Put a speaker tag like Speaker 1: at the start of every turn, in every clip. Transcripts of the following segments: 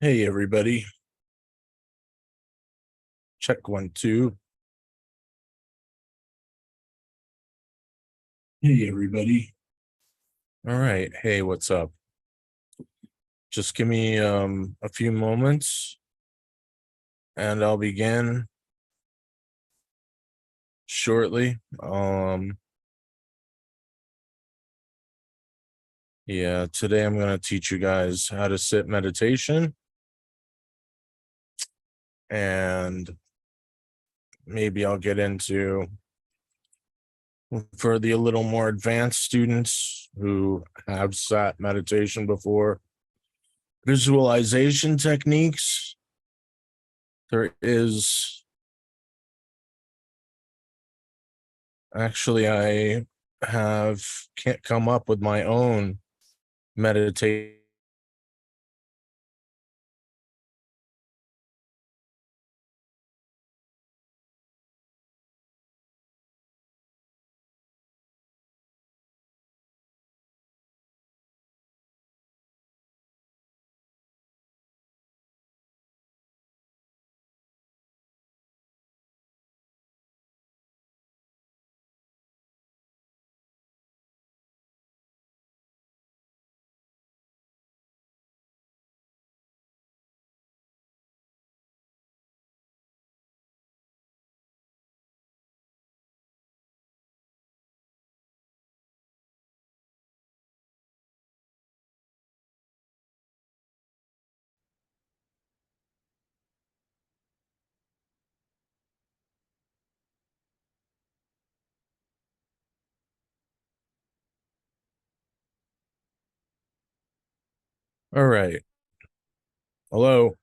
Speaker 1: Hey, everybody. Check 1, 2. Hey, everybody. All right. Hey, what's up? Just give me a few moments and I'll begin shortly. Yeah, today I'm going to teach you guys how to sit meditation, and maybe I'll get into for the a little more advanced students who have sat meditation before, visualization techniques. There is actually, I can't come up with my own meditation. All right. Hello.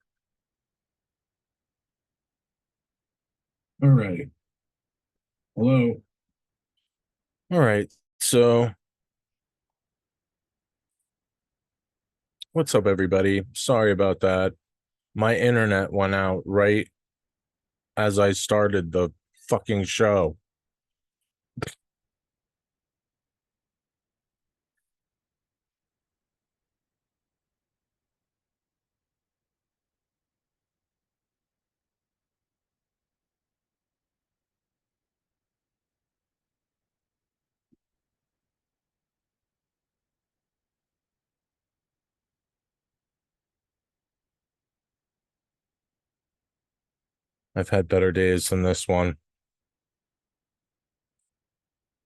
Speaker 1: All right. Hello. All right. So, what's up, everybody? Sorry about that. My internet went out right as I started the fucking show. I've had better days than this one.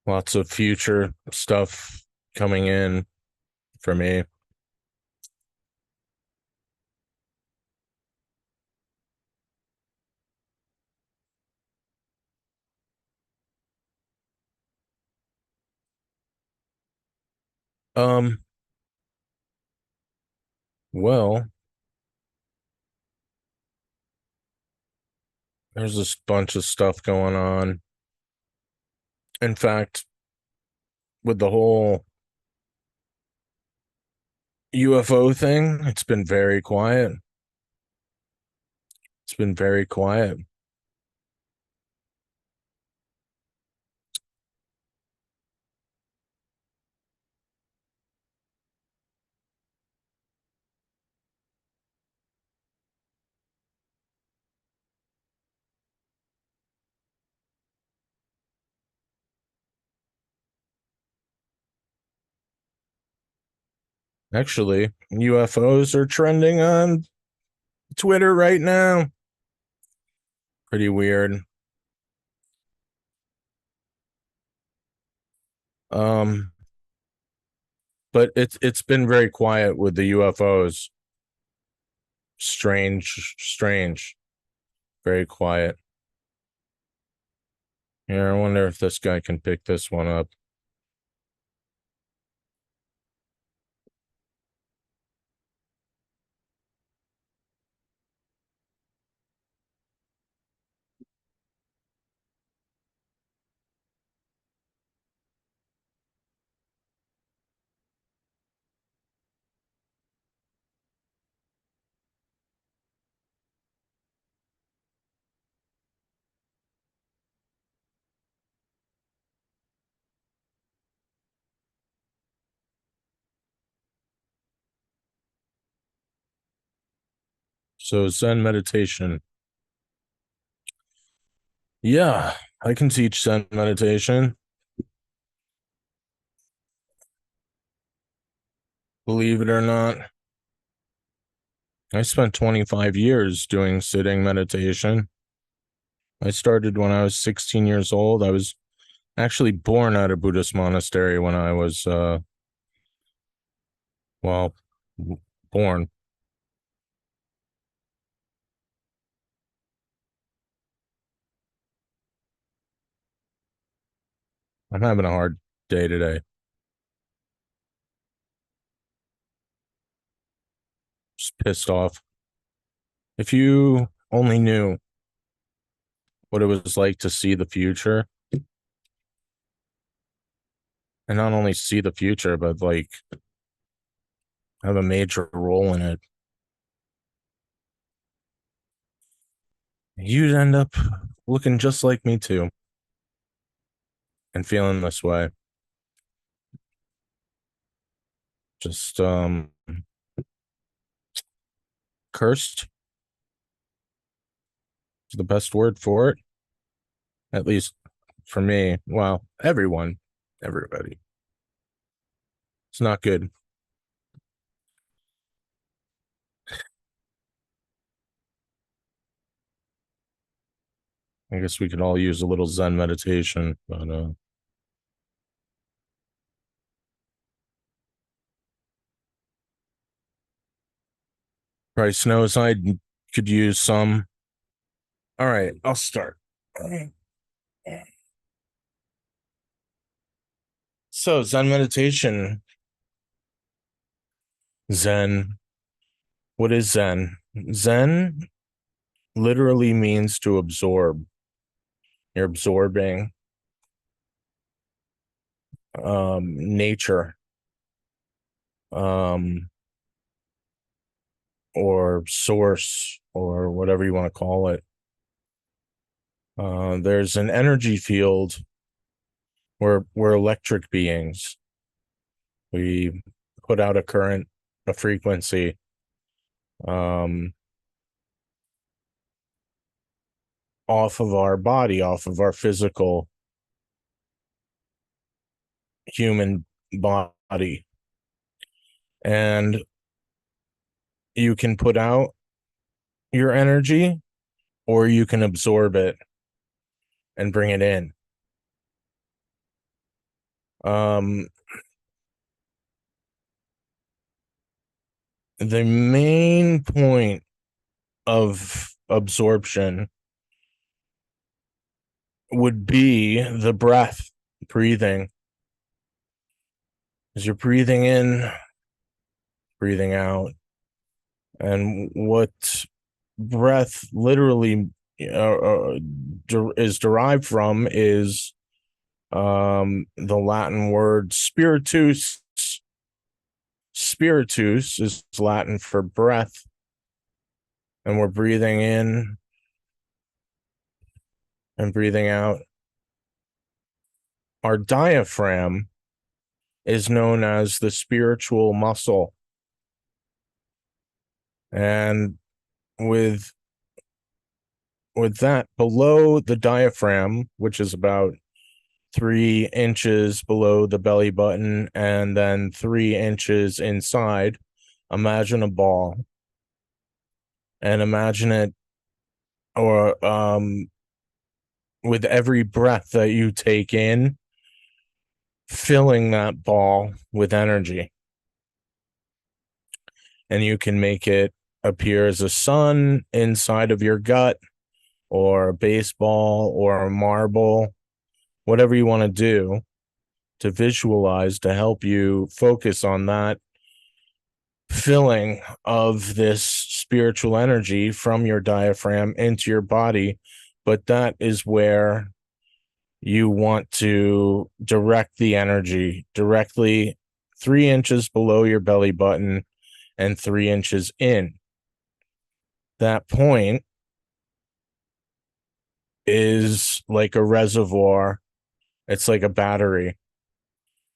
Speaker 1: Lots of future stuff coming in for me. Um, well, there's this bunch of stuff going on. In fact, with the whole UFO thing, it's been very quiet. It's been very quiet. Actually, UFOs are trending on Twitter right now. Pretty weird. Um, but it's been very quiet with the UFOs. Strange, strange. Very quiet. Here, I wonder if this guy can pick this one up. So Zen meditation. Yeah, I can teach Zen meditation. Believe it or not, I spent 25 years doing sitting meditation. I started when I was 16 years old. I was actually born at a Buddhist monastery when I was, well, born. I'm having a hard day today. Just pissed off. If you only knew what it was like to see the future, and not only see the future, but like have a major role in it, you'd end up looking just like me too and feeling this way. Just cursed is the best word for it, at least for me. Well, everybody. It's not good. I guess we could all use a little Zen meditation, but Christ knows I could use some. All right, I'll start. So, Zen meditation. Zen. What is Zen? Zen literally means to absorb. You're absorbing nature, um, or source, or whatever you want to call it. There's an energy field where we're electric beings. We put out a current, a frequency, um, off of our body, off of our physical human body. And you can put out your energy or you can absorb it and bring it in. Um, the main point of absorption would be the breath, breathing. As you're breathing in, breathing out. And what breath literally is derived from is the Latin word spiritus. Spiritus is Latin for breath, and we're breathing in and breathing out. Our diaphragm is known as the spiritual muscle, and with that, below the diaphragm, which is about 3 inches below the belly button and then 3 inches inside, imagine a ball, and imagine it, or with every breath that you take in, filling that ball with energy. And you can make it appear as a sun inside of your gut, or a baseball, or a marble, whatever you want to do to visualize, to help you focus on that filling of this spiritual energy from your diaphragm into your body. But that is where you want to direct the energy directly 3 inches below your belly button and 3 inches in. That point is like a reservoir. It's like a battery.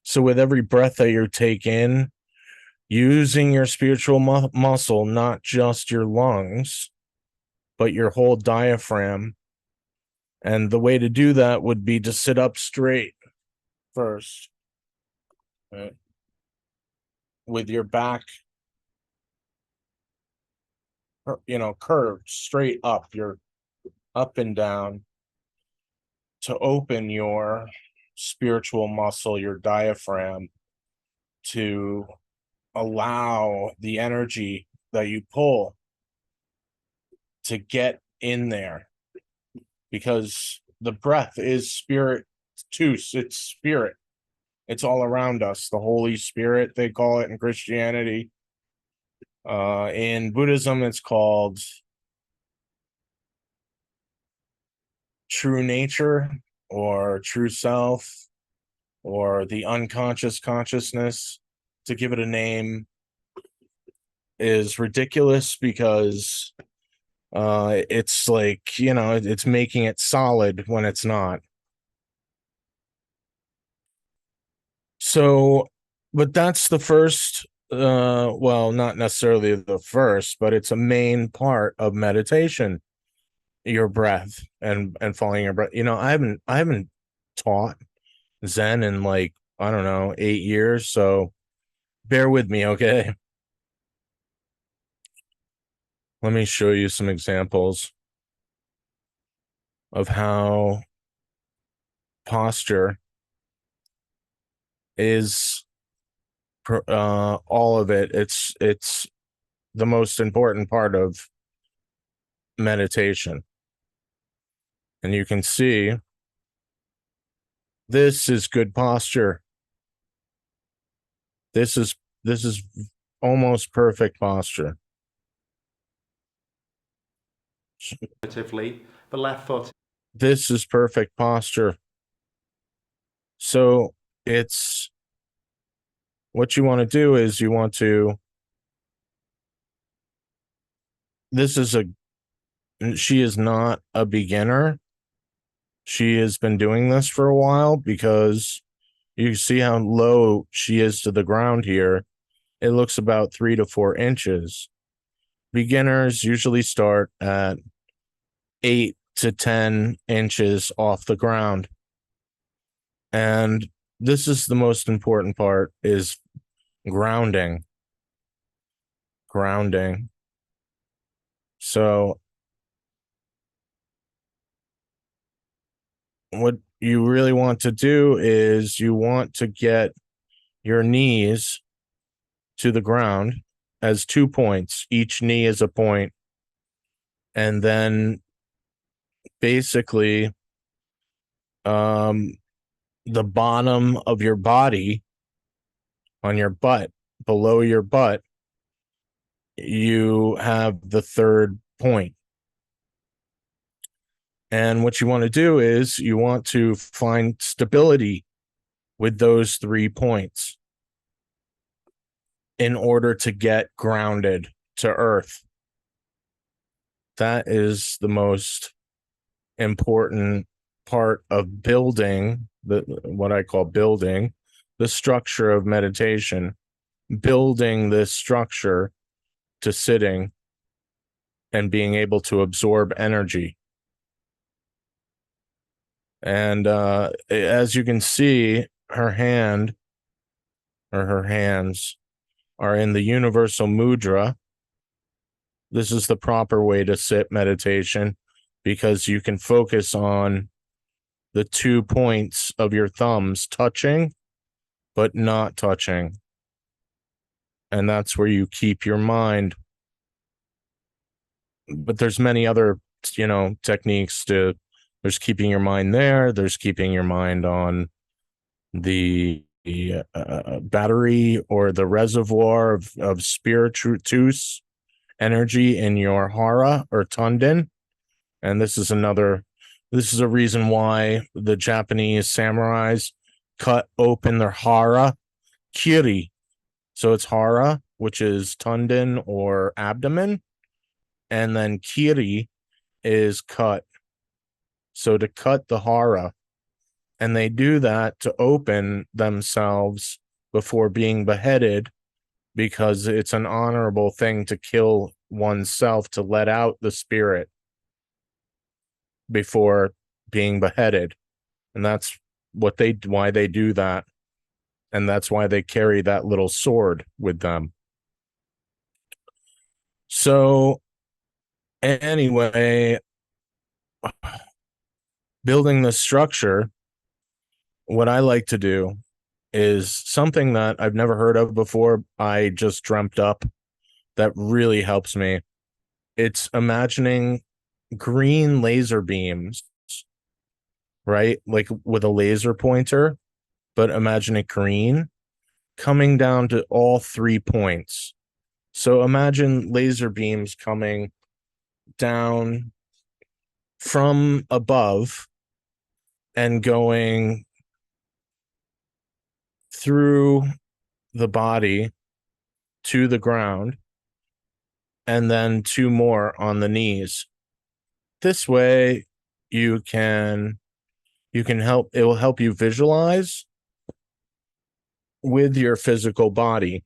Speaker 1: So with every breath that you take in, using your spiritual muscle, not just your lungs, but your whole diaphragm. And the way to do that would be to sit up straight first, right, with your back, curved straight up, you're up and down, to open your spiritual muscle, your diaphragm, to allow the energy that you pull to get in there, because the breath is spirit too. It's spirit. It's all around us. The Holy Spirit, they call it in Christianity. In Buddhism, it's called true nature or true self or the unconscious consciousness. To give it a name is ridiculous because it's like, it's making it solid when it's not. So, but that's the first, well, not necessarily the first, but it's a main part of meditation, your breath and following your breath. I haven't taught Zen in, like, I don't know, 8 years, so bear with me, okay? Let me show you some examples of how posture is, all of it. It's the most important part of meditation. And you can see this is good posture. This is almost perfect posture.
Speaker 2: The left foot.
Speaker 1: This is perfect posture. So it's what you want to do is this is she is not a beginner. She has been doing this for a while, because you see how low she is to the ground here. It looks about 3 to 4 inches. Beginners usually start at 8 to 10 inches off the ground. And this is the most important part, is grounding. Grounding. So what you really want to do is you want to get your knees to the ground as 2 points. Each knee is a point. And then basically, the bottom of your body, on your butt, below your butt, you have the third point. And what you want to do is you want to find stability with those 3 points in order to get grounded to earth. That is the most important part of building what I call building the structure of meditation, building this structure to sitting and being able to absorb energy. And as you can see, her hand or her hands are in the universal mudra. This is the proper way to sit meditation, because you can focus on the 2 points of your thumbs touching but not touching. And that's where you keep your mind. But there's many other, techniques to, there's keeping your mind there. There's keeping your mind on the battery or the reservoir of spiritus energy in your hara or tanden. And this is a reason why the Japanese samurais cut open their hara kiri. So it's hara, which is tanden or abdomen, and then kiri is cut. So to cut the hara, and they do that to open themselves before being beheaded, because it's an honorable thing to kill oneself, to let out the spirit before being beheaded. And that's why they do that. And that's why they carry that little sword with them. So anyway, building the structure, what I like to do is something that I've never heard of before. I just dreamt up that really helps me. It's imagining green laser beams, right? Like with a laser pointer, but imagine it green coming down to all 3 points. So imagine laser beams coming down from above and going through the body to the ground, and then 2 more on the knees. This way you can help, it will help you visualize with your physical body.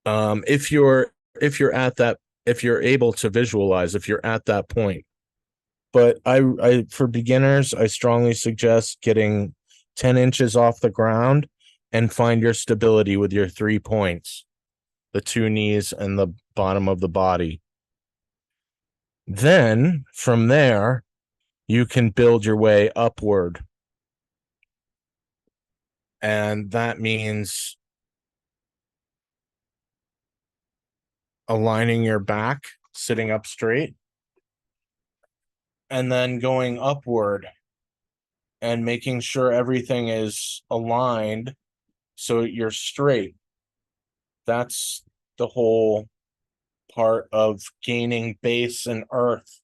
Speaker 1: If you're able to visualize, if you're at that point. But I for beginners, I strongly suggest getting 10 inches off the ground and find your stability with your 3 points, the 2 knees and the bottom of the body. Then from there, you can build your way upward. And that means aligning your back, sitting up straight, and then going upward and making sure everything is aligned so you're straight. That's the whole part of gaining base and earth.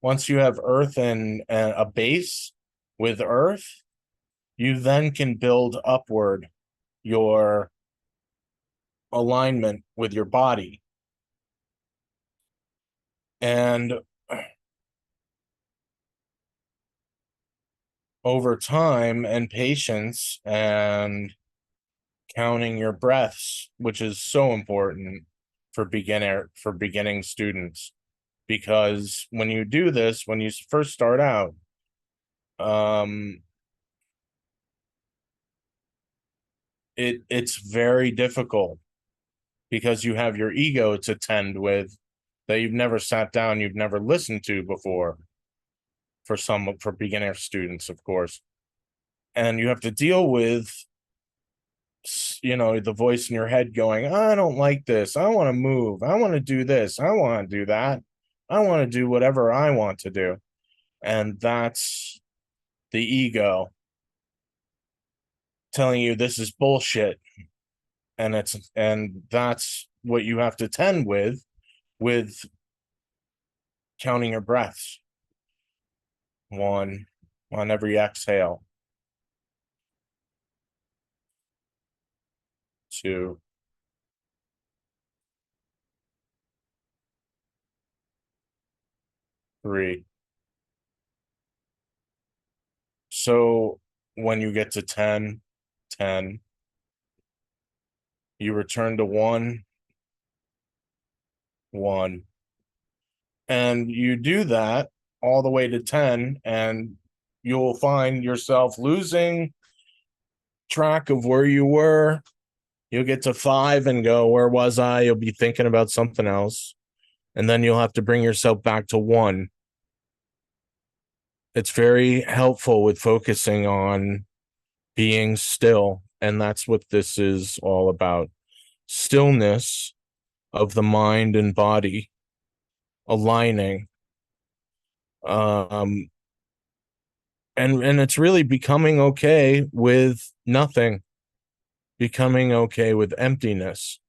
Speaker 1: Once you have earth and a base with earth, you then can build upward your alignment with your body. And over time and patience and counting your breaths, which is so important for beginning students, because when you do this, when you first start out, it's very difficult because you have your ego to tend with that you've never sat down, you've never listened to before, for beginner students, of course. And you have to deal with, the voice in your head going, I don't like this, I want to move, I want to do this, I want to do that, I want to do whatever I want to do. And that's the ego telling you this is bullshit. And that's what you have to tend with counting your breaths. 1 on every exhale. 2. 3. So when you get to 10, you return to 1, 1. And you do that all the way to 10, and you'll find yourself losing track of where you were. You'll get to 5 and go, where was I? You'll be thinking about something else. And then you'll have to bring yourself back to 1. It's very helpful with focusing on being still. And that's what this is all about. Stillness of the mind and body, aligning. And it's really becoming okay with nothing, becoming okay with emptiness,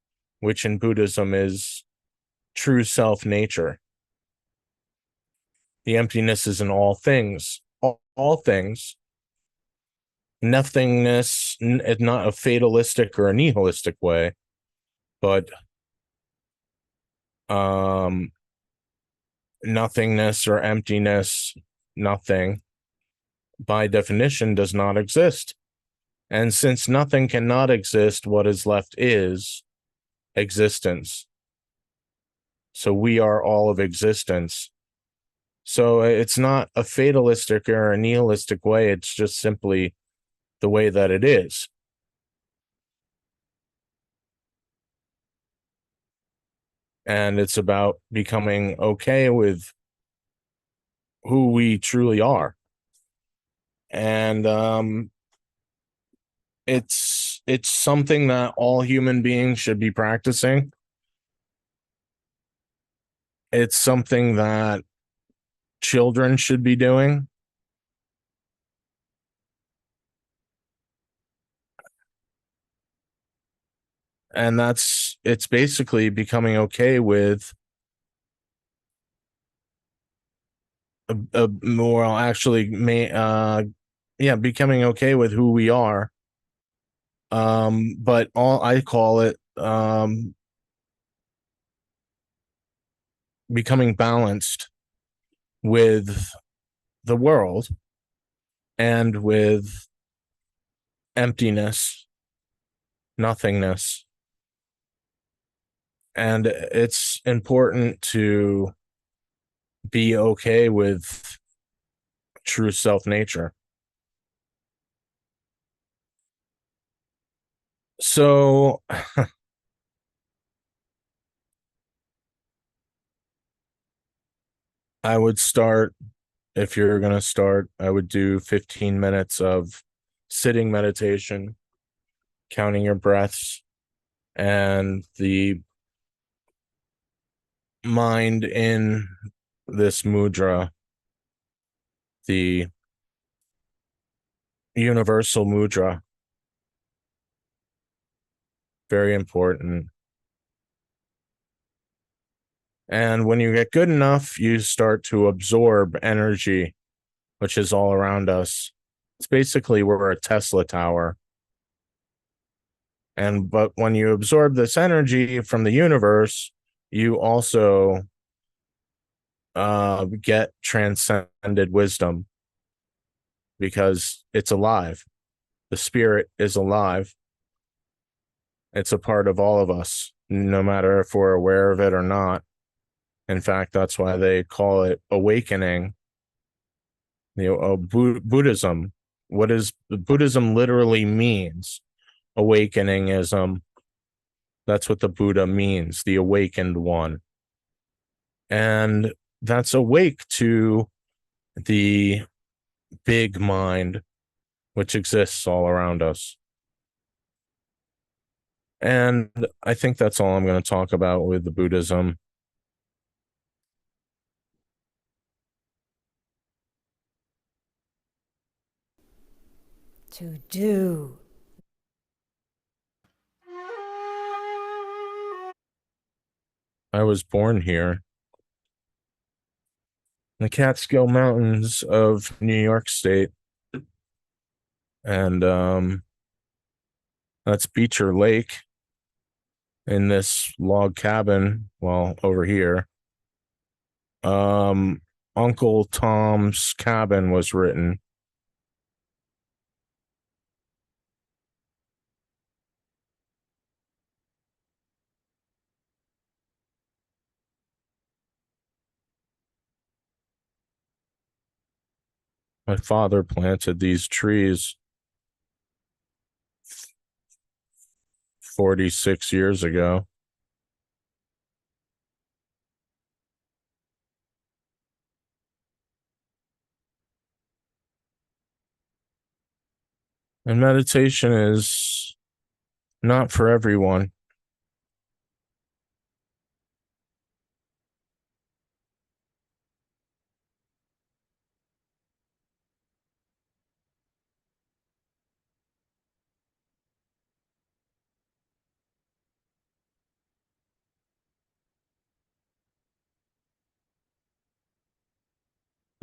Speaker 1: which in Buddhism is true self nature. The emptiness is in all things, all things. Nothingness, not a fatalistic or a nihilistic way, but nothingness or emptiness, nothing, by definition, does not exist. And since nothing cannot exist, what is left is existence. So we are all of existence. So it's not a fatalistic or a nihilistic way. It's just simply the way that it is. And it's about becoming okay with who we truly are. And it's something that all human beings should be practicing. It's something that children should be doing. And it's basically becoming okay with a more actually may yeah, becoming okay with who we are. But all I call it becoming balanced with the world and with emptiness, nothingness. And it's important to be okay with true self nature. So I would start, if you're going to start, I would do 15 minutes of sitting meditation, counting your breaths, and the mind in this mudra, the universal mudra. Very important. And when you get good enough, you start to absorb energy, which is all around us. It's basically we're a Tesla tower. And but when you absorb this energy from the universe, you also get transcended wisdom because it's alive. The spirit is alive. It's a part of all of us, no matter if we're aware of it or not. In fact, that's why they call it awakening. Buddhism. What is Buddhism literally means? Awakeningism. That's what the Buddha means, the awakened one. And that's awake to the big mind, which exists all around us. And I think that's all I'm going to talk about with the Buddhism.
Speaker 2: To do.
Speaker 1: I was born here in the Catskill Mountains of New York State. And that's Beecher Lake in this log cabin. Well, over here. Um, Uncle Tom's Cabin was written. My father planted these trees 46 years ago. And meditation is not for everyone.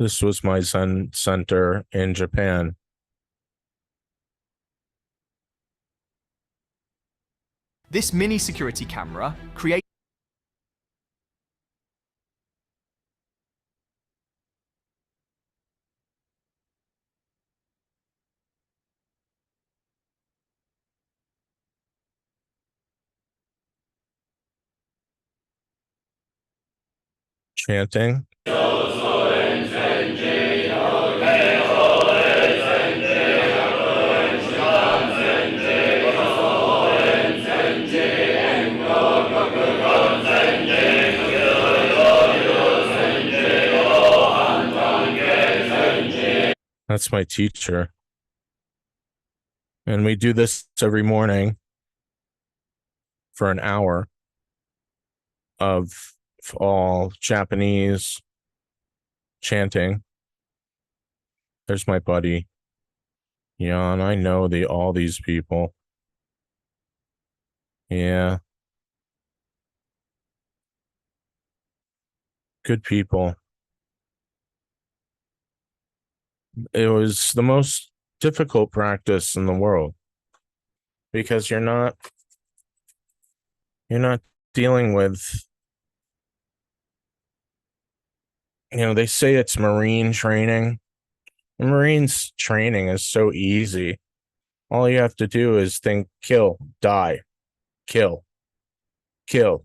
Speaker 1: This was my Zen center in Japan.
Speaker 3: This mini security camera creates
Speaker 1: chanting. That's my teacher. And we do this every morning for an hour of all Japanese chanting. There's my buddy Jan. I know all these people. Yeah. Good people. It was the most difficult practice in the world because you're not dealing with, they say it's Marine training. Marines training is so easy. All you have to do is think, kill, die, kill, kill,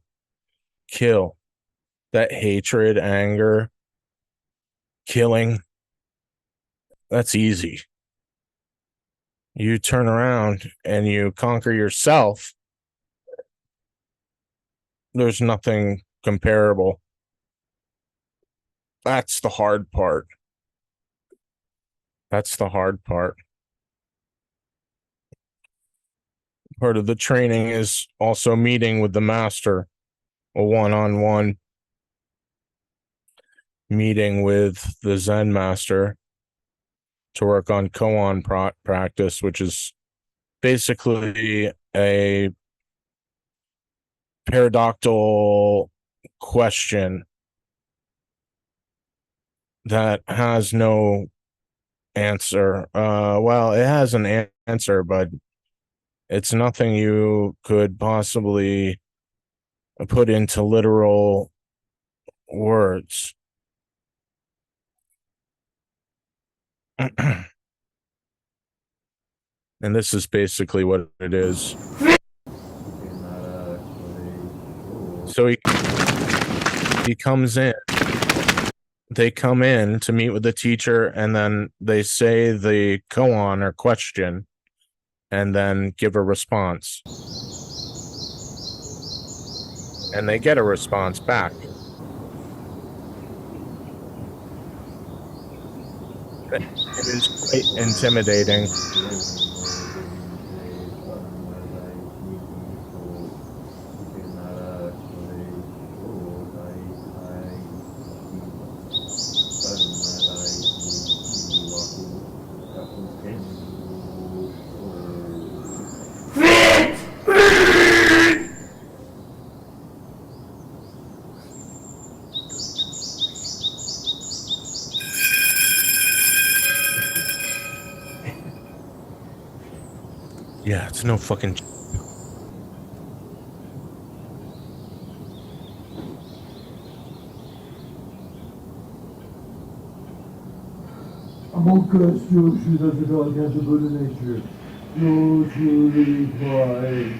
Speaker 1: kill. That hatred, anger, killing, that's easy. You turn around and you conquer yourself. There's nothing comparable. That's the hard part. That's the hard part. Part of the training is also meeting with the master, a one-on-one meeting with the Zen master to work on koan practice, which is basically a paradoxical question that has no answer. Well, it has an answer, but it's nothing you could possibly put into literal words. And this is basically what it is. So he comes in. They come in to meet with the teacher, and then they say the koan or question, and then give a response. And they get a response back. It is quite intimidating. Yeah, it's no fucking.
Speaker 2: À mon cœur, je suis dans ce gardien de bonne nature. No, truly, why?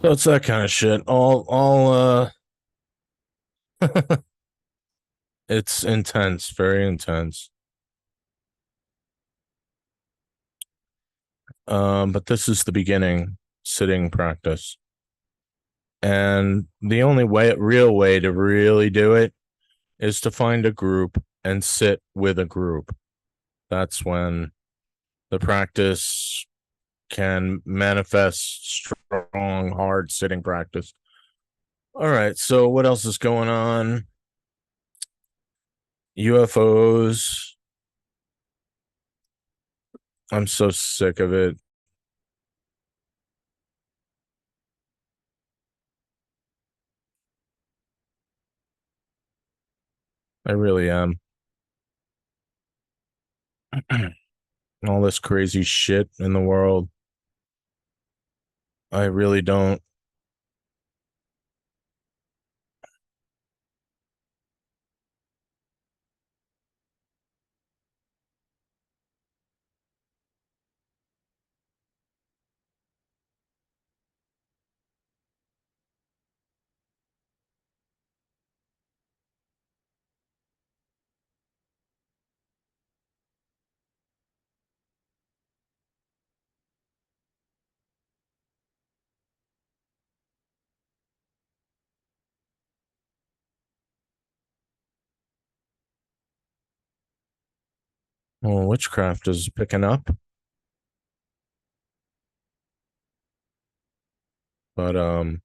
Speaker 1: So it's that kind of shit. It's intense, very intense. But this is the beginning, sitting practice. And the only real way to really do it is to find a group and sit with a group. That's when the practice can manifest strong, hard sitting practice. All right, so what else is going on? UFOs. I'm so sick of it. I really am. All this crazy shit in the world. I really don't. Well, witchcraft is picking up, but I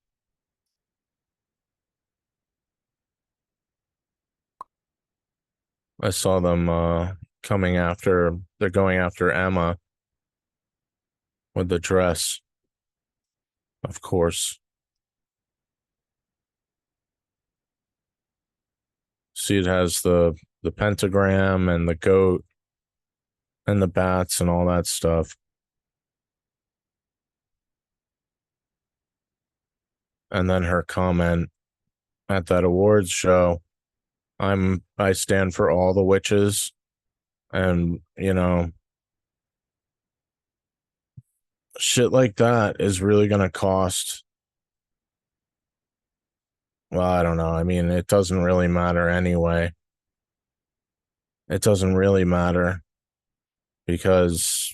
Speaker 1: saw them coming after. They're going after Emma with the dress, of course. See, it has the pentagram and the goat and the bats and all that stuff. And then her comment at that awards show, I stand for all the witches, and shit like that is really going to cost. Well, I don't know. I mean, it doesn't really matter anyway. It doesn't really matter because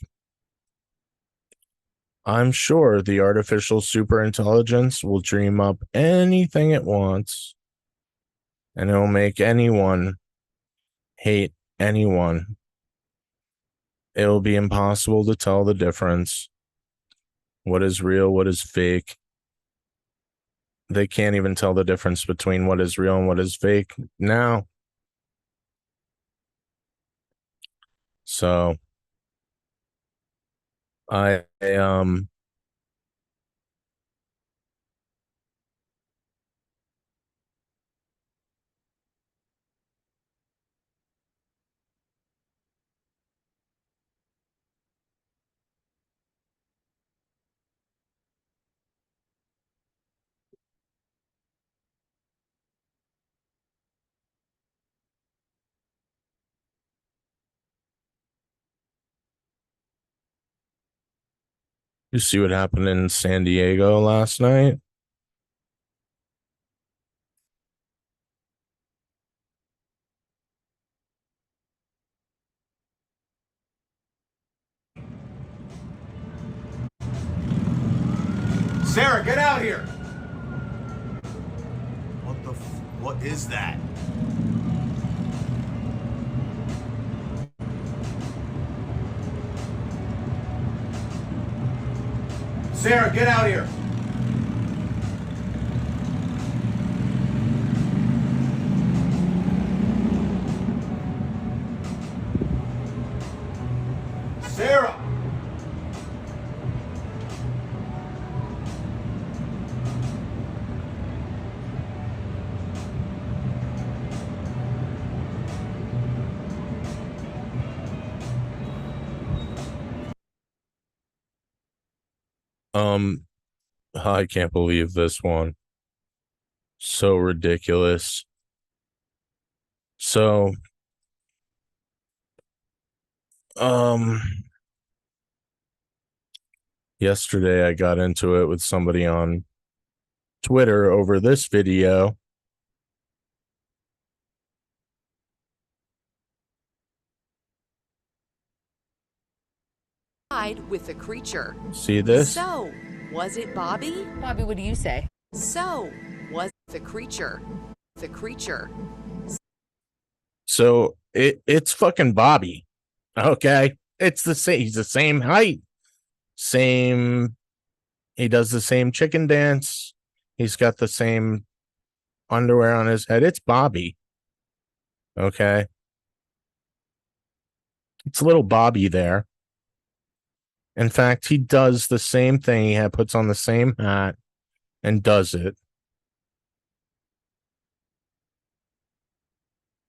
Speaker 1: I'm sure the artificial superintelligence will dream up anything it wants, and it'll make anyone hate anyone. It'll be impossible to tell the difference. What is real, what is fake. They can't even tell the difference between what is real and what is fake now. So I You see what happened in San Diego last night?
Speaker 3: Sarah, get out here!
Speaker 4: What is that?
Speaker 3: Sarah, get out here! Sarah!
Speaker 1: I can't believe this one. So ridiculous. So, um, yesterday I got into it with somebody on Twitter over this video.
Speaker 5: With the creature.
Speaker 1: See this?
Speaker 5: So, was it Bobby?
Speaker 6: Bobby, what do you say?
Speaker 5: So, was the creature. The creature.
Speaker 1: So it's fucking Bobby. Okay. It's the same. He's the same height. Same. He does the same chicken dance. He's got the same underwear on his head. It's Bobby. Okay. It's little Bobby there. In fact, he does the same thing. He puts on the same hat and does it.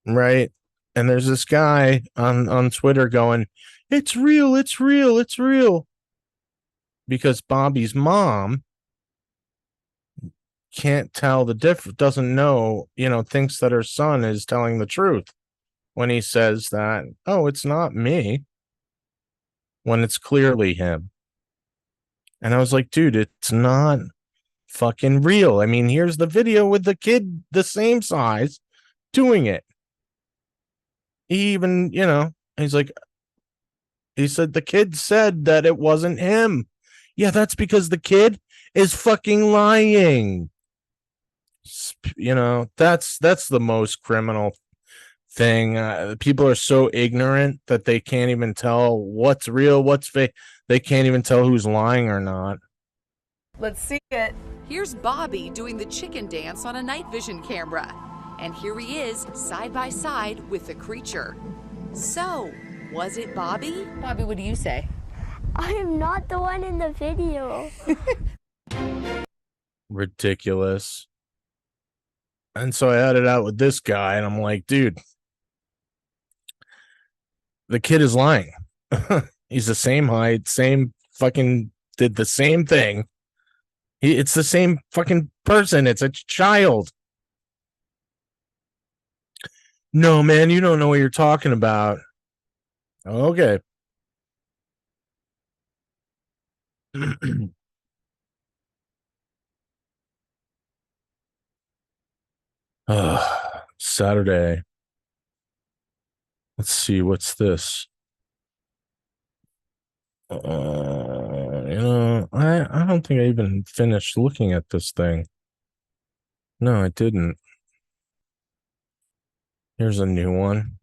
Speaker 1: right? And there's this guy on Twitter going, "It's real, it's real, it's real," because Bobby's mom can't tell the doesn't know, thinks that her son is telling the truth when he says that, "Oh, it's not me," when it's clearly him. And I was like, dude, it's not fucking real. I mean, here's the video with the kid the same size doing it. He even, he's like, he said the kid said that it wasn't him. Yeah, that's because the kid is fucking lying. That's the most criminal thing. People are so ignorant that they can't even tell what's real, what's fake. They can't even tell who's lying or not.
Speaker 5: Let's see it. Here's Bobby doing the chicken dance on a night vision camera. And here he is, side by side with the creature. So, was it Bobby? Bobby, what do you say?
Speaker 6: I am not the one in the video.
Speaker 1: Ridiculous. And so I had it out with this guy, and I'm like, dude, the kid is lying. He's the same height, same fucking, did the same thing. It's the same fucking person. It's a child. No, man, you don't know what you're talking about. Okay. Saturday. Let's see, what's this? I don't think I even finished looking at this thing. No, I didn't. Here's a new one.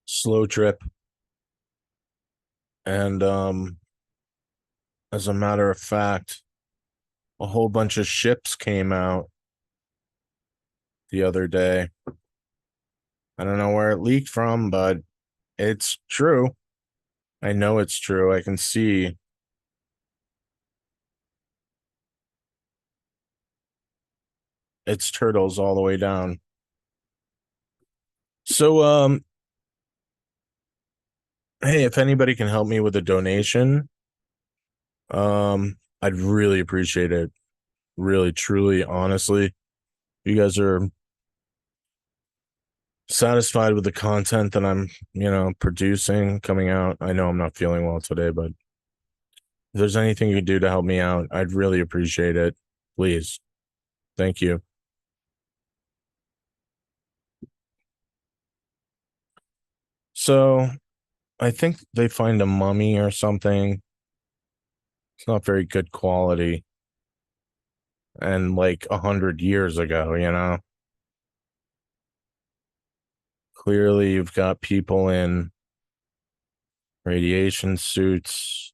Speaker 1: Slow trip. And as a matter of fact, a whole bunch of ships came out the other day. I don't know where it leaked from, but it's true. I know it's true. I can see it's turtles all the way down. So, hey, if anybody can help me with a donation, I'd really appreciate it. Really, truly, honestly. You guys are satisfied with the content that I'm, producing, coming out. I know I'm not feeling well today, but if there's anything you can do to help me out, I'd really appreciate it. Please. Thank you. So I think they find a mummy or something. It's not very good quality. And like 100 years ago. Clearly you've got people in radiation suits.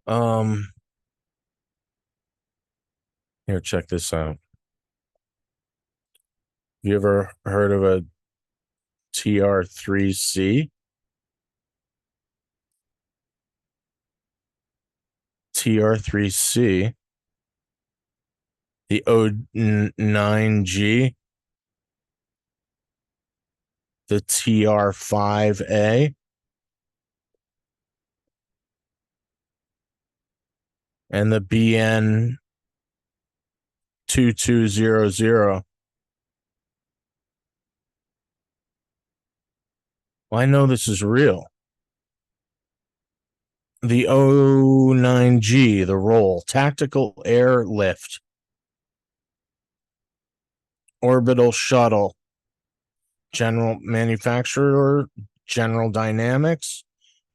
Speaker 1: Um, Here, check this out. You ever heard of a TR3C? TR3C The O9G, the TR5A, and the BN 2200. Well, I know this is real. The O9G, the roll, tactical airlift, orbital shuttle, general manufacturer, General Dynamics,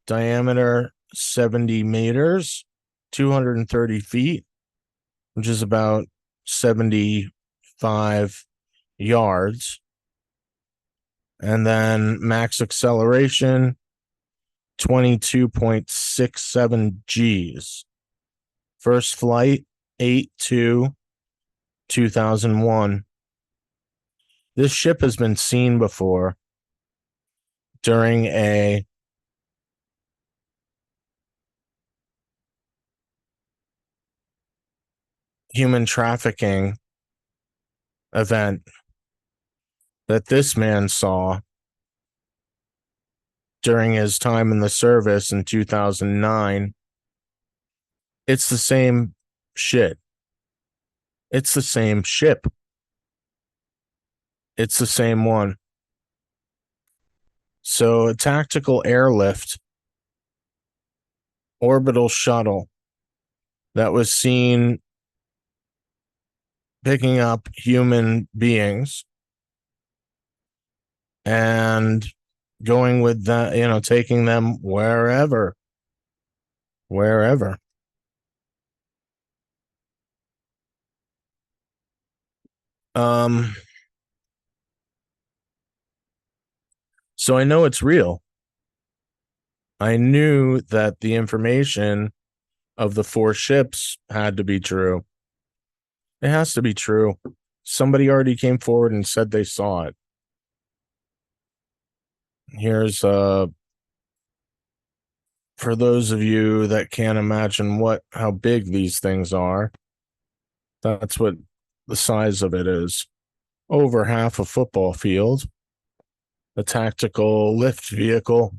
Speaker 1: diameter 70 meters, 230 feet, which is about 75 yards. And then max acceleration, 22.67 Gs. First flight, 8/2/2001. This ship has been seen before during a human trafficking event that this man saw during his time in the service in 2009. It's the same shit. It's the same ship. It's the same one. So, a tactical airlift orbital shuttle that was seen picking up human beings and going with that, taking them wherever. Um, so I know it's real. I knew that the information of the 4 ships had to be true. It has to be true. Somebody already came forward and said they saw it. Here's for those of you that can't imagine how big these things are. That's what the size of it is. Over half a football field. A tactical lift vehicle.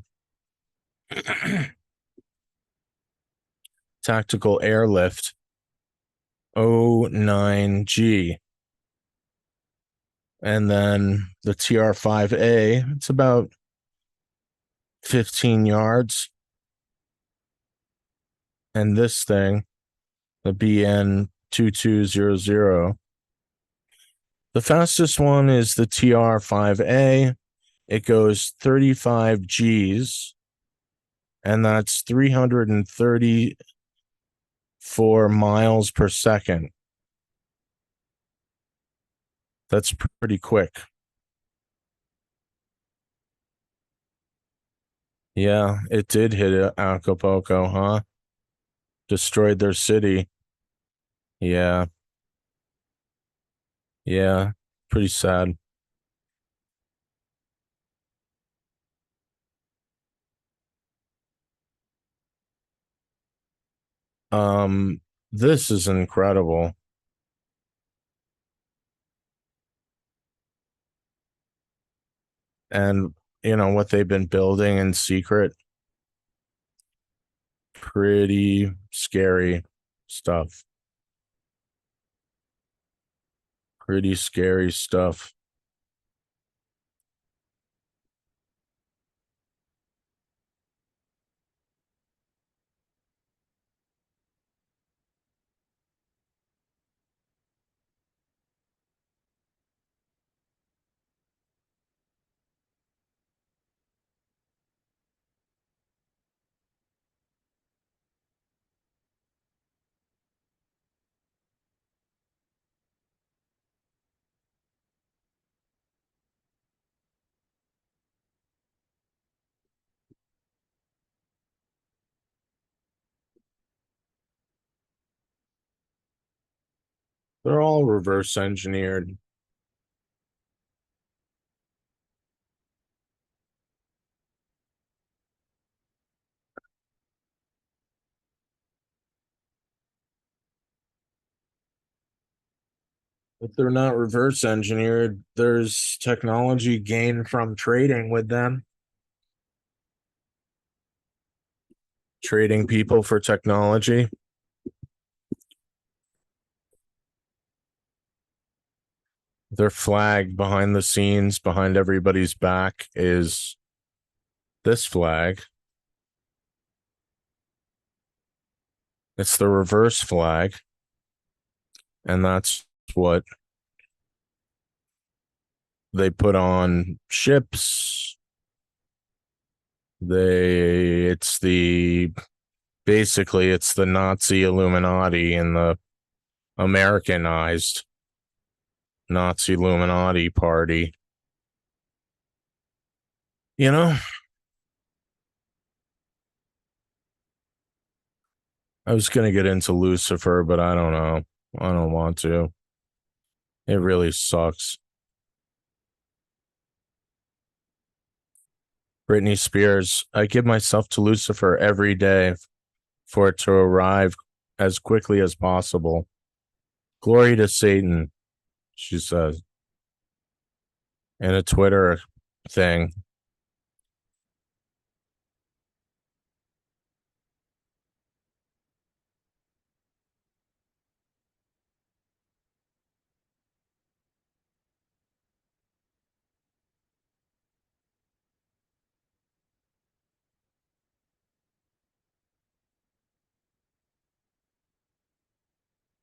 Speaker 1: Tactical airlift. O9G. And then the TR5A, it's about 15 yards. And this thing, the BN 2200. The fastest one is the TR5A. It goes 35 Gs, and that's 334 miles per second. That's pretty quick. Yeah, it did hit Acapulco, huh? Destroyed their city. Yeah. Yeah. Pretty sad. This is incredible. And what they've been building in secret. Pretty scary stuff. Pretty scary stuff. They're all reverse engineered. If they're not reverse engineered, there's technology gained from trading with them. Trading people for technology. Their flag behind the scenes, behind everybody's back, is this flag. It's the reverse flag. And that's what they put on ships. It's the Nazi Illuminati and the Americanized Nazi Illuminati party. You know, I was going to get into Lucifer, but I don't know. I don't want to. It really sucks. Britney Spears, I give myself to Lucifer every day for it to arrive as quickly as possible. Glory to Satan, she says in a Twitter thing.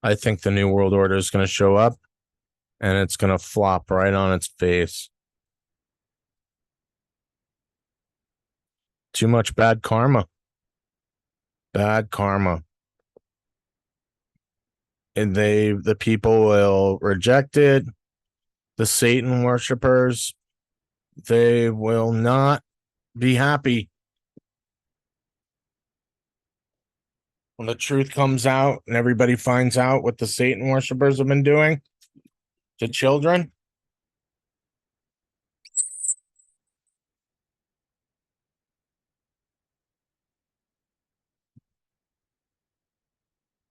Speaker 1: I think the New World Order is going to show up and it's going to flop right on its face. Too much bad karma. Bad karma. And the people will reject it. The Satan worshipers, they will not be happy. When the truth comes out and everybody finds out what the Satan worshipers have been doing to children,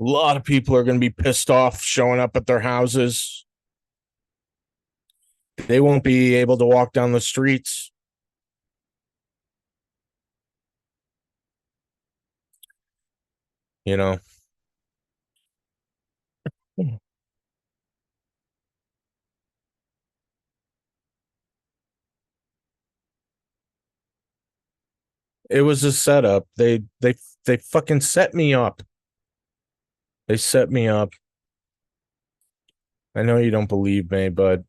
Speaker 1: a lot of people are going to be pissed off showing up at their houses. They won't be able to walk down the streets. You know, it was a setup. They fucking set me up. They set me up. I know you don't believe me, but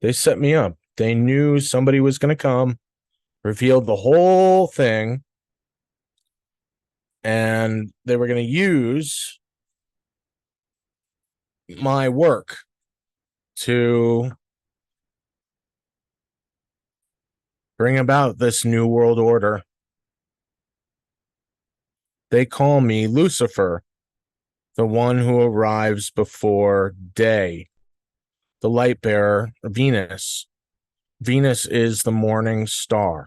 Speaker 1: they set me up. They knew somebody was going to come, revealed the whole thing, and they were going to use my work to bring about this new world order. They call me Lucifer, the one who arrives before day, the light bearer, Venus. Venus is the morning star.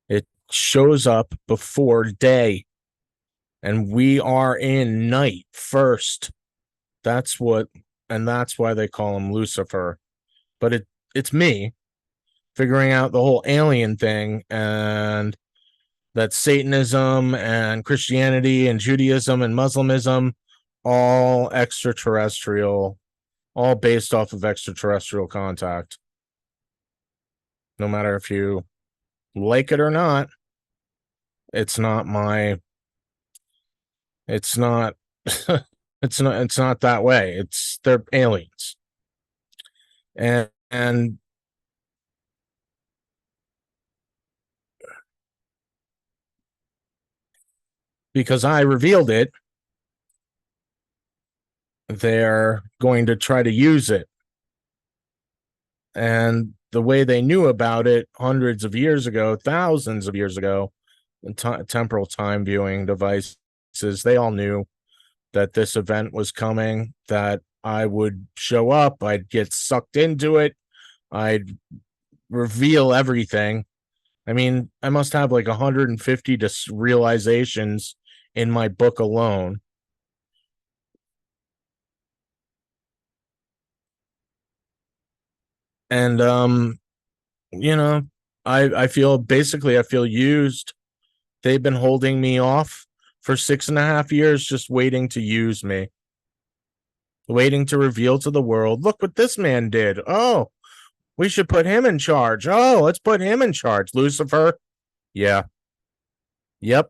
Speaker 1: It shows up before day, and we are in night first. That's why they call him Lucifer. But it's me figuring out the whole alien thing, and that Satanism and Christianity and Judaism and Muslimism, all extraterrestrial, all based off of extraterrestrial contact. No matter if you like it or not, it's not it's not that way. They're aliens. And because I revealed it, they're going to try to use it. And the way they knew about it hundreds of years ago, thousands of years ago, temporal time viewing devices, they all knew that this event was coming, that I would show up, I'd get sucked into it, I'd reveal everything. I mean, I must have like 150 realizations in my book alone. And you know, I feel used. They've been holding me off for 6.5 years, just waiting to use me, waiting to reveal to the world, look what this man did. Oh, we should put him in charge. Oh, let's put him in charge. Lucifer. Yeah. Yep.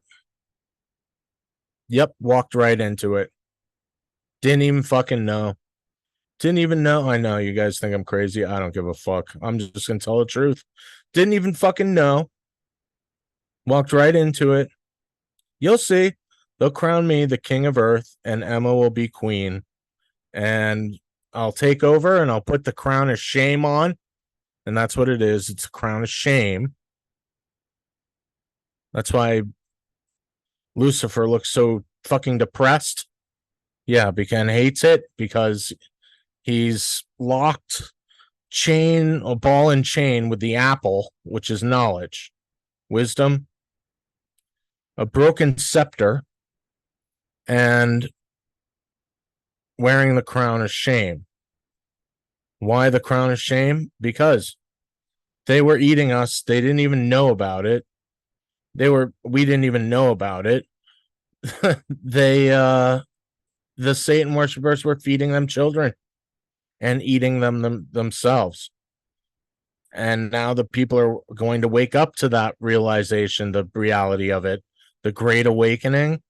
Speaker 1: Walked right into it. Didn't even fucking know. Didn't even know. I know you guys think I'm crazy. I don't give a fuck. I'm just gonna tell the truth. Didn't even fucking know. Walked right into it. You'll see. They'll crown me the king of earth, and Emma will be queen. And I'll take over and I'll put the crown of shame on. And that's what it is. It's a crown of shame. That's why Lucifer looks so fucking depressed. Yeah, because hates it because he's locked a ball and chain with the apple, which is knowledge, wisdom, a broken scepter, and wearing the crown of shame. Why the crown of shame? Because they were eating us. They didn't even know about it. We didn't even know about it. The Satan worshippers were feeding them children and eating them themselves. And now the people are going to wake up to that realization, the reality of it, the great awakening.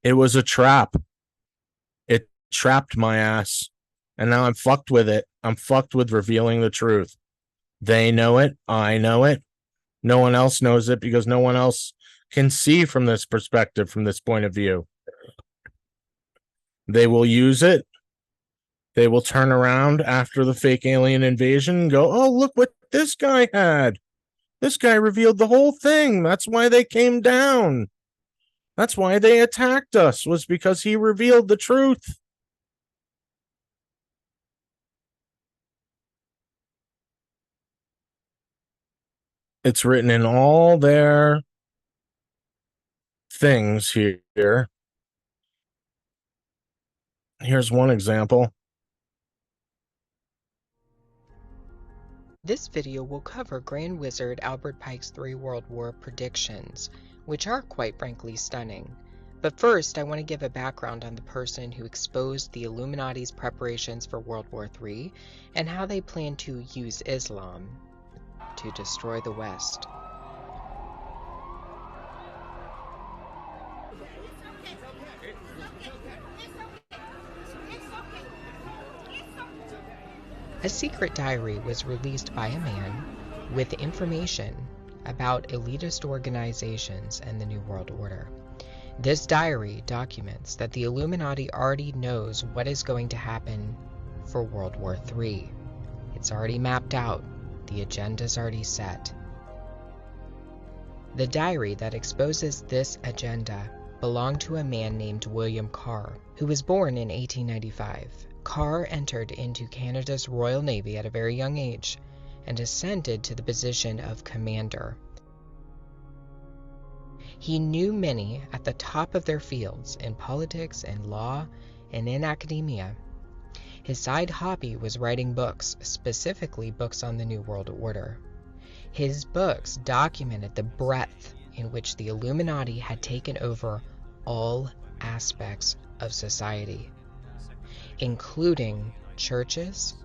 Speaker 1: It was a trap. It trapped my ass. And now I'm fucked with it. I'm fucked with revealing the truth. They know it. I know it. No one else knows it because no one else can see from this perspective, from this point of view. They will use it. They will turn around after the fake alien invasion and go, oh, look what this guy had. This guy revealed the whole thing. That's why they came down. That's why they attacked us, was because he revealed the truth. It's written in all their things here. Here's one example.
Speaker 7: This video will cover Grand Wizard Albert Pike's 3 World War predictions, which are quite frankly stunning. But first, I want to give a background on the person who exposed the Illuminati's preparations for World War III and how they plan to use Islam to destroy the West. A secret diary was released by a man with information about elitist organizations and the New World Order. This diary documents that the Illuminati already knows what is going to happen for World War III. It's already mapped out. The agenda's already set. The diary that exposes this agenda belonged to a man named William Carr, who was born in 1895. Carr entered into Canada's Royal Navy at a very young age and ascended to the position of commander. He knew many at the top of their fields in politics and law and in academia. His side hobby was writing books, specifically books on the New World Order. His books documented the breadth in which the Illuminati had taken over all aspects of society, including churches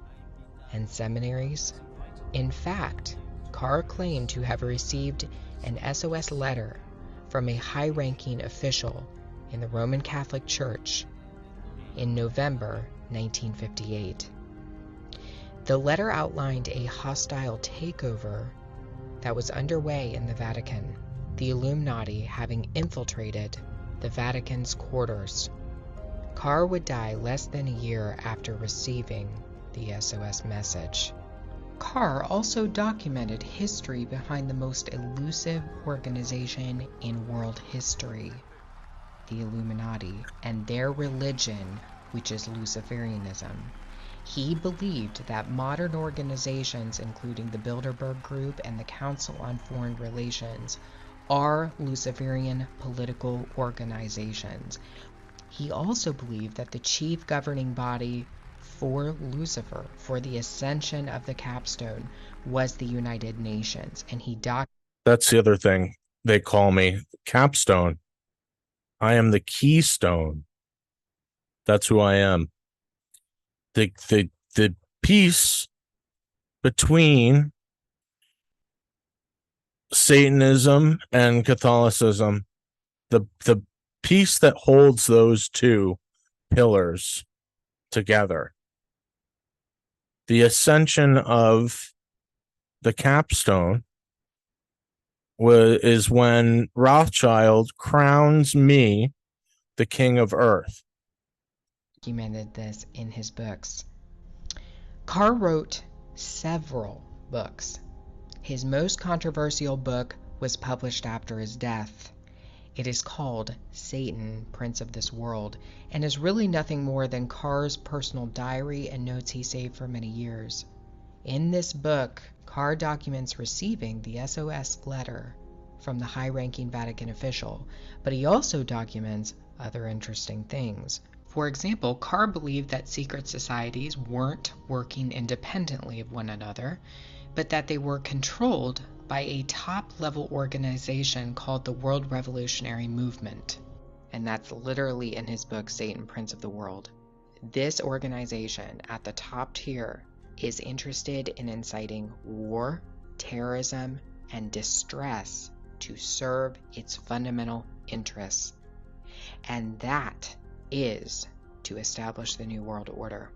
Speaker 7: and seminaries. In fact, Carr claimed to have received an SOS letter from a high-ranking official in the Roman Catholic Church in November 1958. The letter outlined a hostile takeover that was underway in the Vatican, the Illuminati having infiltrated the Vatican's quarters. Carr would die less than a year after receiving the SOS message. Carr also documented history behind the most elusive organization in world history, the Illuminati, and their religion, which is Luciferianism. He believed that modern organizations, including the Bilderberg Group and the Council on Foreign Relations, are Luciferian political organizations. He also believed that the chief governing body for Lucifer, for the ascension of the capstone, was the United Nations, and he
Speaker 1: That's the other thing they call me, capstone. I am the keystone. That's who I am. The piece between Satanism and Catholicism, the piece that holds those two pillars together. The ascension of the capstone is when Rothschild crowns me the king of earth.
Speaker 7: documented this in his books. Carr wrote several books. His most controversial book was published after his death. It is called Satan, Prince of this World, and is really nothing more than Carr's personal diary and notes he saved for many years. In this book, Carr documents receiving the SOS letter from the high-ranking Vatican official, but he also documents other interesting things. For example, Carr believed that secret societies weren't working independently of one another, but that they were controlled by a top-level organization called the World Revolutionary Movement. And that's literally in his book, Satan, Prince of the World. This organization at the top tier is interested in inciting war, terrorism, and distress to serve its fundamental interests. And that is to establish the New World Order,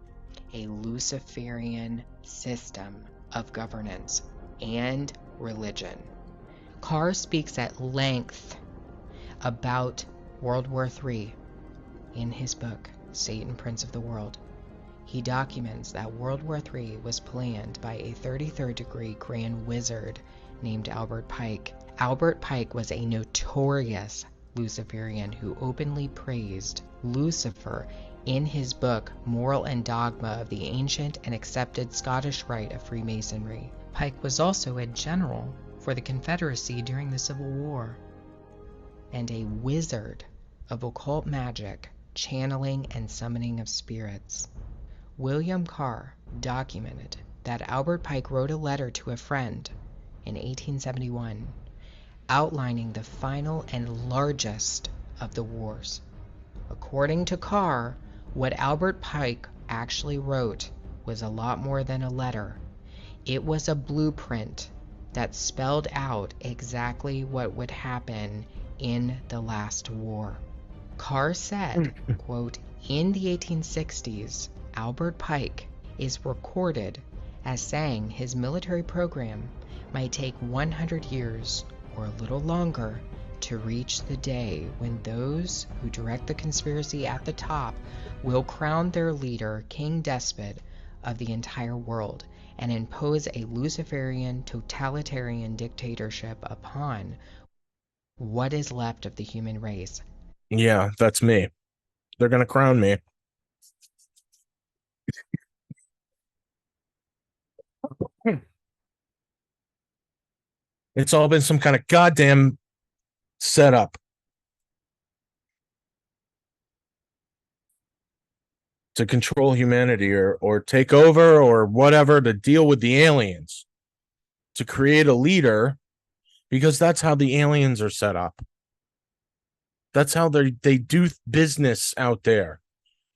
Speaker 7: a Luciferian system of governance and religion. Carr speaks at length about World War III in his book, Satan, Prince of the World. He documents that World War III was planned by a 33rd degree Grand Wizard named Albert Pike. Albert Pike was a notorious Luciferian who openly praised Lucifer in his book Moral and Dogma of the Ancient and Accepted Scottish Rite of Freemasonry. Pike was also a general for the Confederacy during the Civil War, and a wizard of occult magic, channeling and summoning of spirits. William Carr documented that Albert Pike wrote a letter to a friend in 1871 outlining the final and largest of the wars. According to Carr, what Albert Pike actually wrote was a lot more than a letter. It was a blueprint that spelled out exactly what would happen in the last war. Carr said, quote, "In the 1860s, Albert Pike is recorded as saying his military program might take 100 years or a little longer to reach the day when those who direct the conspiracy at the top will crown their leader king despot of the entire world and impose a Luciferian totalitarian dictatorship upon what is left of the human race."
Speaker 1: Yeah, that's me. They're going to crown me. It's all been some kind of goddamn setup to control humanity or take over or whatever, to deal with the aliens, to create a leader, because that's how the aliens are set up. That's how they do business out there.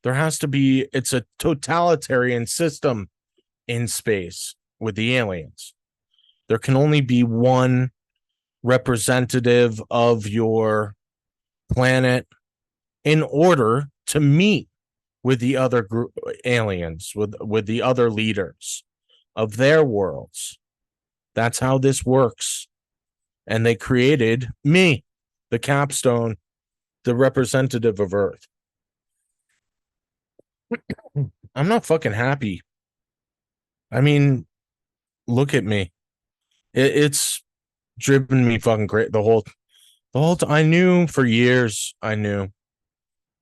Speaker 1: There has to be, it's a totalitarian system in space with the aliens. There can only be one representative of your planet in order to meet with the other group aliens, with the other leaders of their worlds. That's how this works. And they created me, the capstone, the representative of Earth. I'm not fucking happy. I mean, look at me. It's driven me fucking great the whole time. I knew for years. I knew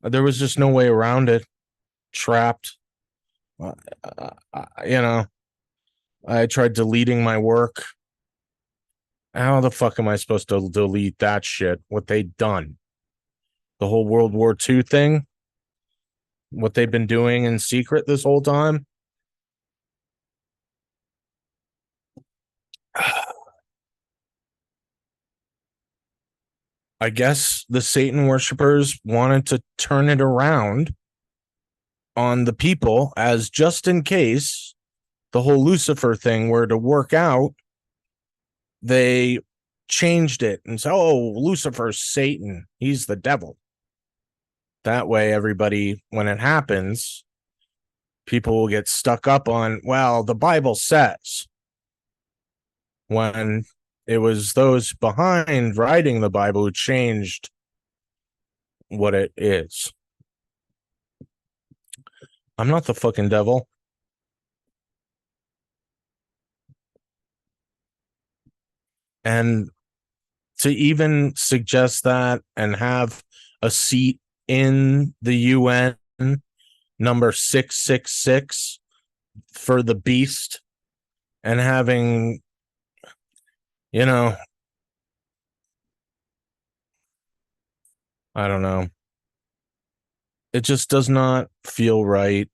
Speaker 1: there was just no way around it. Trapped. You know, I tried deleting my work. How the fuck am I supposed to delete that shit? What they done? The whole World War II thing? what they've been doing in secret this whole time. I guess the Satan worshippers wanted to turn it around on the people, as just in case the whole Lucifer thing were to work out, they changed it and said, oh, Lucifer's Satan. He's the devil. That way, everybody, when it happens, people will get stuck up on, well, the Bible says, when it was those behind writing the Bible who changed what it is. I'm not the fucking devil. And to even suggest that and have a seat in the UN number 666 for the beast, and having, you know, I don't know. It just does not feel right.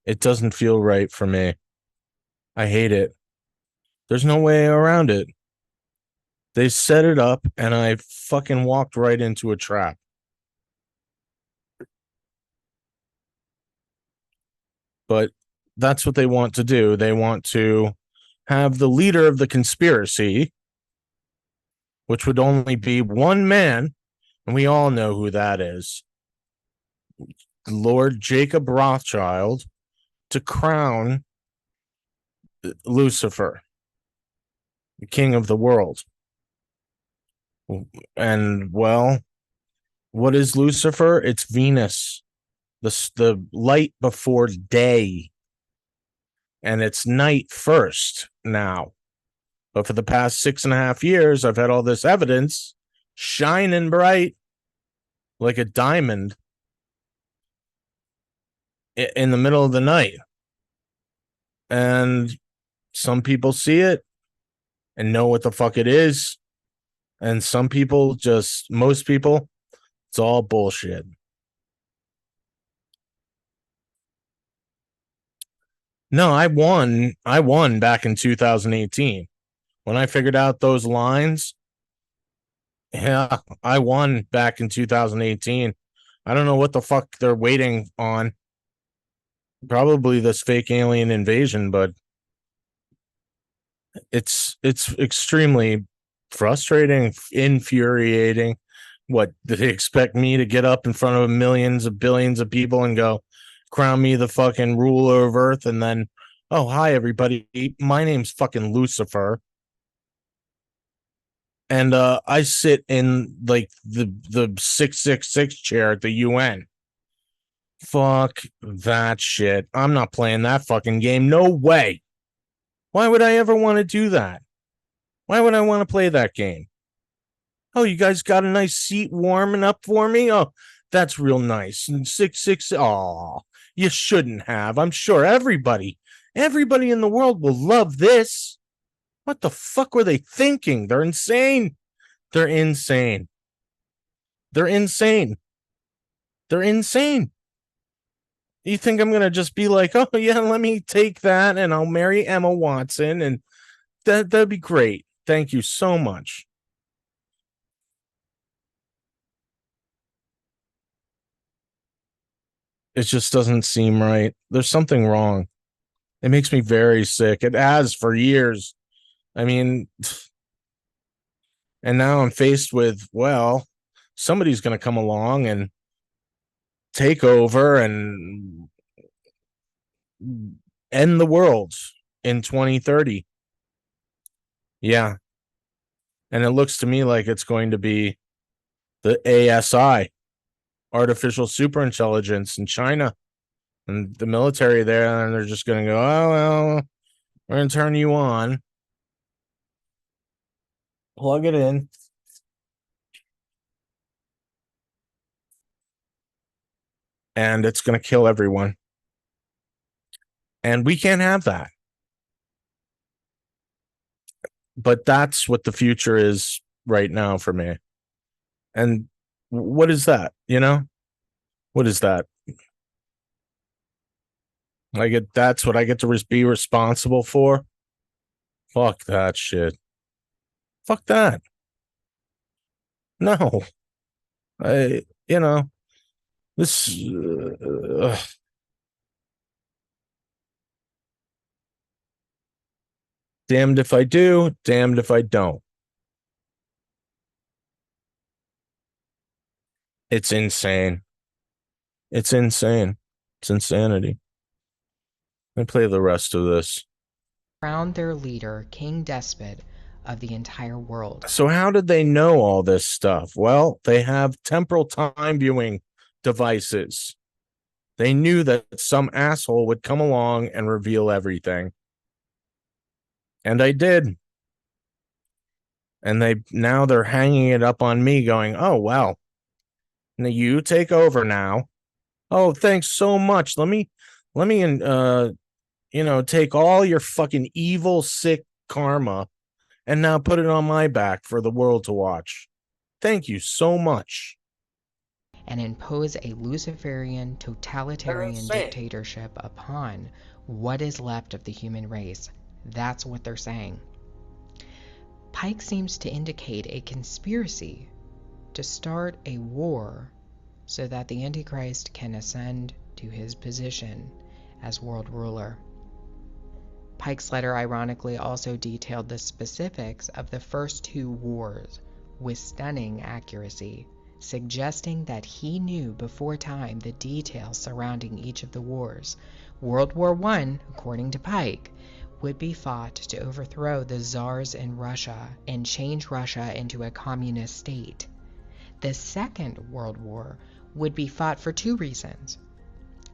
Speaker 1: It doesn't feel right for me. I hate it. There's no way around it. They set it up and I fucking walked right into a trap. But that's what they want to do. They want to have the leader of the conspiracy, which would only be one man, and we all know who that is, Lord Jacob Rothschild, to crown Lucifer, the king of the world. And, well, what is Lucifer? It's Venus, the light before day. And it's night first now. But for the past 6.5 years, I've had all this evidence shining bright like a diamond in the middle of the night. And some people see it and know what the fuck it is. And some people most people, it's all bullshit. No, I won. I won back in 2018. When I figured out those lines, yeah, I won back in 2018. I don't know what the fuck they're waiting on. Probably this fake alien invasion, but it's extremely frustrating, infuriating. What, do they expect me to get up in front of millions of billions of people and go, crown me the fucking ruler of Earth, and then, oh, hi everybody, my name's fucking Lucifer, and I sit in like the 666 chair at the UN. Fuck that shit. I'm not playing that fucking game. No way. Why would I ever want to do that? Why would I want to play that game? Oh, you guys got a nice seat warming up for me? Oh, that's real nice. And 666. Oh, you shouldn't have. I'm sure everybody in the world will love this. What the fuck were they thinking? They're insane. They're insane. They're insane. They're insane. You think I'm going to just be like, oh, yeah, let me take that and I'll marry Emma Watson and that'd be great. Thank you so much. It just doesn't seem right. There's something wrong. It makes me very sick. It has for years. I mean, and now I'm faced with, well, somebody's going to come along and take over and end the world in 2030. Yeah. And it looks to me like it's going to be the ASI, artificial superintelligence in China, and the military there, and they're just going to go, oh, well, we're going to turn you on, plug it in, and it's going to kill everyone. And we can't have that. But that's what the future is right now for me. And what is that? You know, what is that? That's what I get to be responsible for. Fuck that shit. Fuck that. No. This damned if I do, damned if I don't. It's insane. It's insane. It's insanity. Let me play the rest of this.
Speaker 7: Crowned their leader, king despot of the entire world.
Speaker 1: So how did they know all this stuff? Well, they have temporal time viewing devices. They knew that some asshole would come along and reveal everything. And I did. And they're hanging it up on me going, "Oh, well, now you take over now. Oh, thanks so much. Let me take all your fucking evil, sick karma and now put it on my back for the world to watch. Thank you so much."
Speaker 7: And impose a Luciferian totalitarian dictatorship upon what is left of the human race. That's what they're saying. Pike seems to indicate a conspiracy to start a war so that the Antichrist can ascend to his position as world ruler. Pike's letter ironically also detailed the specifics of the first two wars with stunning accuracy, suggesting that he knew before time the details surrounding each of the wars. World War I, according to Pike, would be fought to overthrow the czars in Russia and change Russia into a communist state. The Second World War would be fought for two reasons: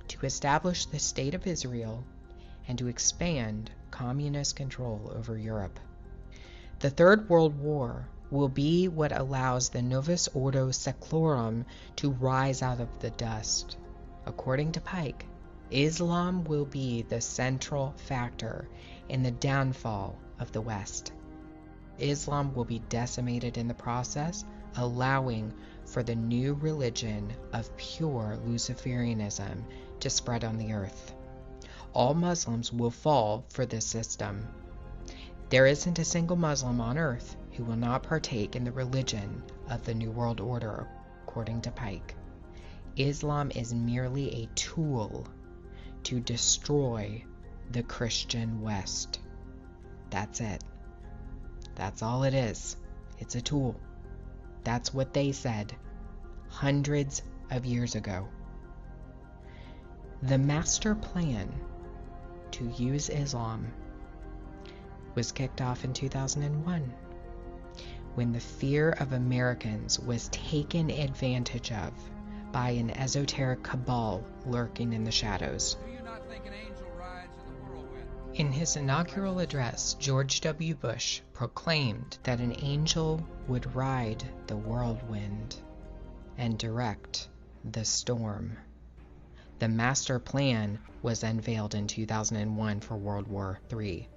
Speaker 7: to establish the State of Israel and to expand communist control over Europe. The Third World War will be what allows the Novus Ordo Seclorum to rise out of the dust. According to Pike, Islam will be the central factor in the downfall of the West. Islam will be decimated in the process, allowing for the new religion of pure Luciferianism to spread on the earth. All Muslims will fall for this system. There isn't a single Muslim on earth who will not partake in the religion of the New World Order, according to Pike. Islam is merely a tool to destroy the Christian West. That's it. That's all it is. It's a tool. That's what they said hundreds of years ago. The master plan to use Islam was kicked off in 2001 when the fear of Americans was taken advantage of by an esoteric cabal lurking in the shadows. In his inaugural address, George W. Bush proclaimed that an angel would ride the whirlwind and direct the storm. The master plan was unveiled in 2001 for World War III.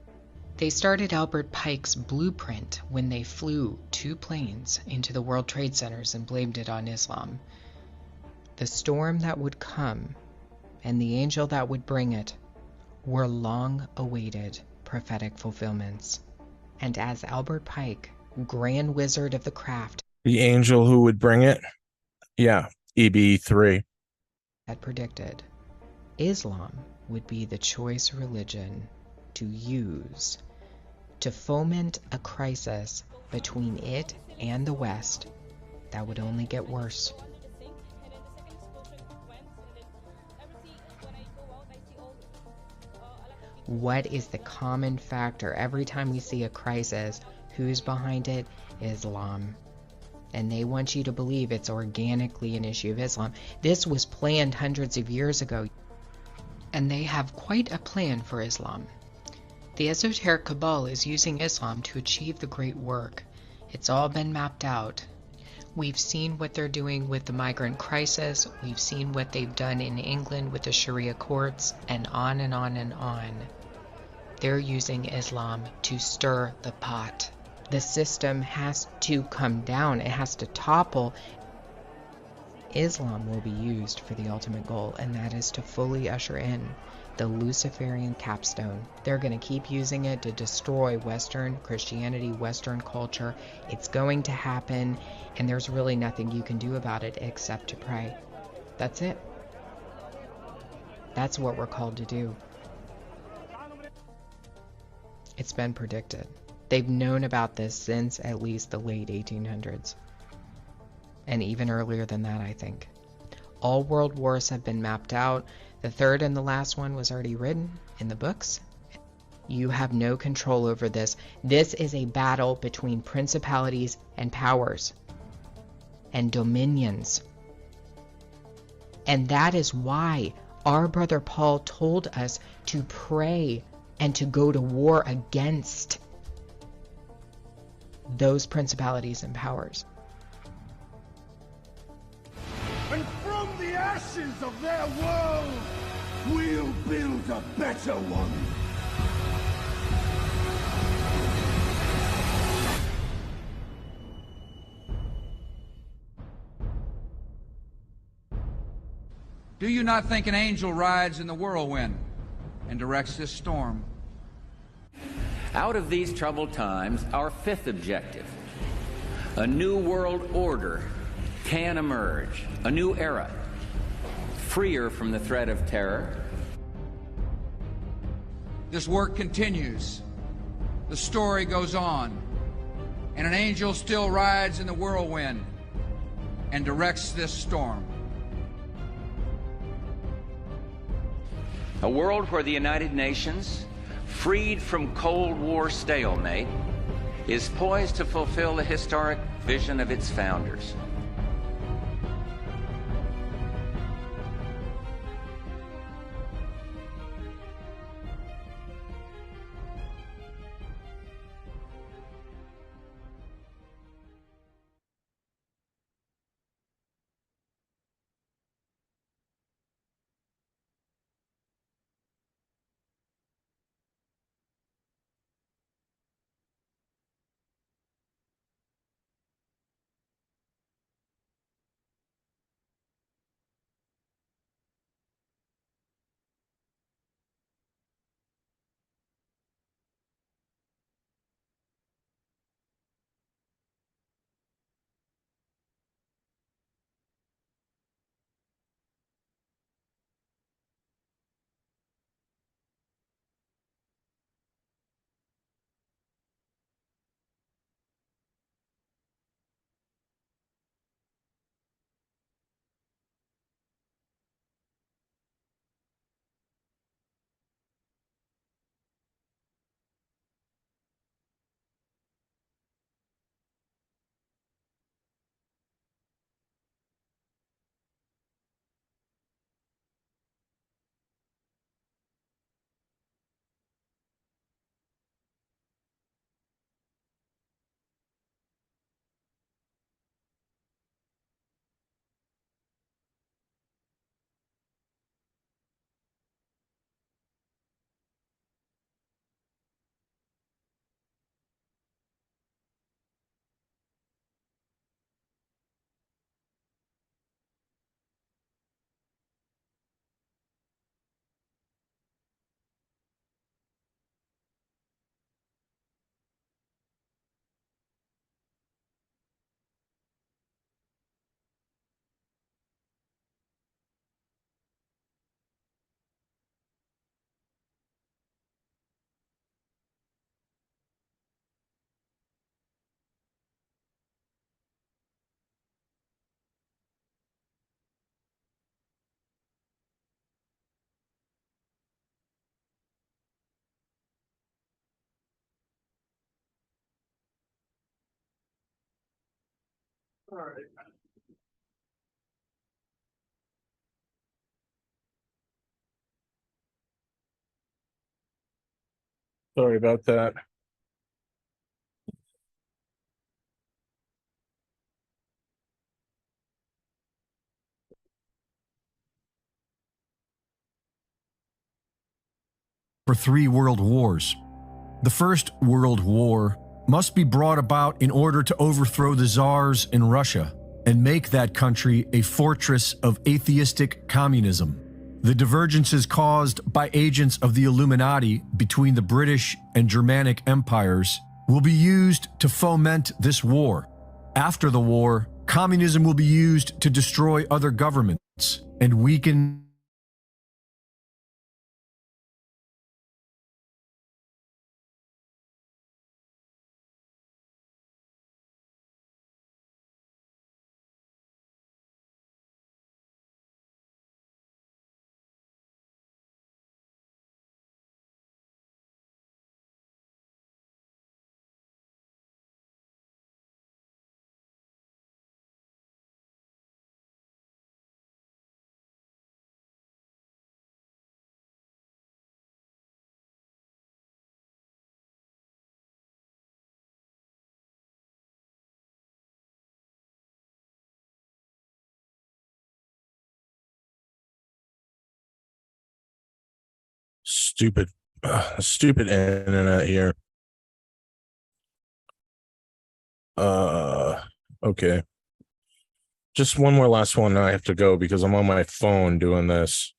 Speaker 7: They started Albert Pike's blueprint when they flew two planes into the World Trade Centers and blamed it on Islam. The storm that would come and the angel that would bring it were long-awaited prophetic fulfillments. And as Albert Pike, Grand Wizard of the craft,
Speaker 1: the angel who would bring it? Yeah, EB3.
Speaker 7: had predicted, Islam would be the choice religion to use to foment a crisis between it and the West that would only get worse. What is the common factor every time we see a crisis? Who's behind it? Islam. And they want you to believe it's organically an issue of Islam. This was planned hundreds of years ago. And they have quite a plan for Islam. The esoteric cabal is using Islam to achieve the great work. It's all been mapped out. We've seen what they're doing with the migrant crisis. We've seen what they've done in England with the Sharia courts, and on and on and on. They're using Islam to stir the pot. The system has to come down. It has to topple. Islam will be used for the ultimate goal, and that is to fully usher in the Luciferian capstone. They're going to keep using it to destroy Western Christianity, Western culture. It's going to happen, and there's really nothing you can do about it except to pray. That's it. That's what we're called to do. It's been predicted. They've known about this since at least the late 1800s. And even earlier than that, I think. All world wars have been mapped out. The third and the last one was already written in the books. You have no control over this. This is a battle between principalities and powers and dominions. And that is why our brother Paul told us to pray and to go to war against those principalities and powers.
Speaker 2: And from the ashes of their world, we'll build a better one.
Speaker 8: Do you not think an angel rides in the whirlwind and directs this storm?
Speaker 9: Out of these troubled times, our fifth objective, a new world order can emerge, a new era, freer from the threat of terror.
Speaker 8: This work continues. The story goes on, and an angel still rides in the whirlwind and directs this storm.
Speaker 9: A world where the United Nations, freed from Cold War stalemate, is poised to fulfill the historic vision of its founders.
Speaker 2: All right.
Speaker 1: Sorry about that.
Speaker 10: For 3 world wars. The First World War must be brought about in order to overthrow the czars in Russia and make that country a fortress of atheistic communism. The divergences caused by agents of the Illuminati between the British and Germanic empires will be used to foment this war. After the war, communism will be used to destroy other governments and weaken
Speaker 1: Stupid internet here. Okay. Just one more last one. I have to go because I'm on my phone doing this.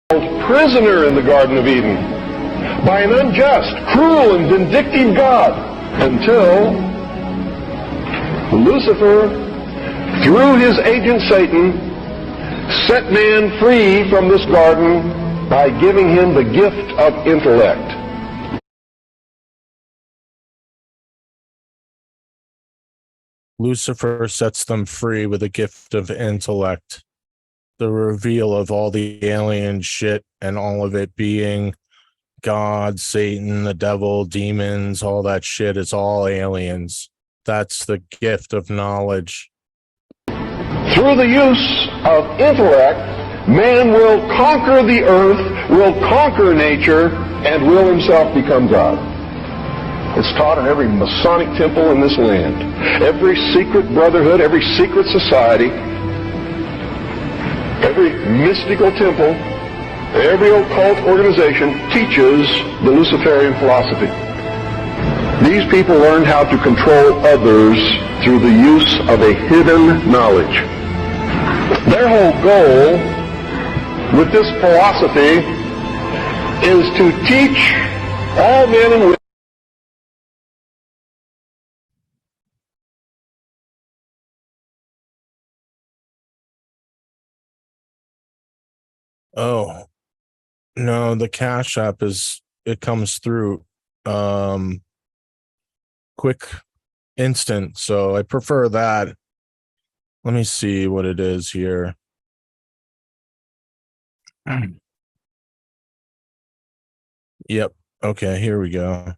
Speaker 11: Prisoner in the Garden of Eden by an unjust, cruel, and vindictive God until Lucifer, through his agent Satan, set man free from this garden by giving him the gift of intellect.
Speaker 1: Lucifer sets them free with a gift of intellect. The reveal of all the alien shit and all of it being God, Satan, the devil, demons, all that shit is all aliens. That's the gift of knowledge.
Speaker 11: Through the use of intellect, man will conquer the earth, will conquer nature, and will himself become God. It's taught in every Masonic temple in this land. Every secret brotherhood, every secret society, every mystical temple, every occult organization teaches the Luciferian philosophy. These people learned how to control others through the use of a hidden knowledge. Their whole goal with this philosophy is to teach all men and women.
Speaker 1: Oh, no, the Cash App it comes through quick, instant, so I prefer that. Let me see what it is here. Yep. Okay, here we go.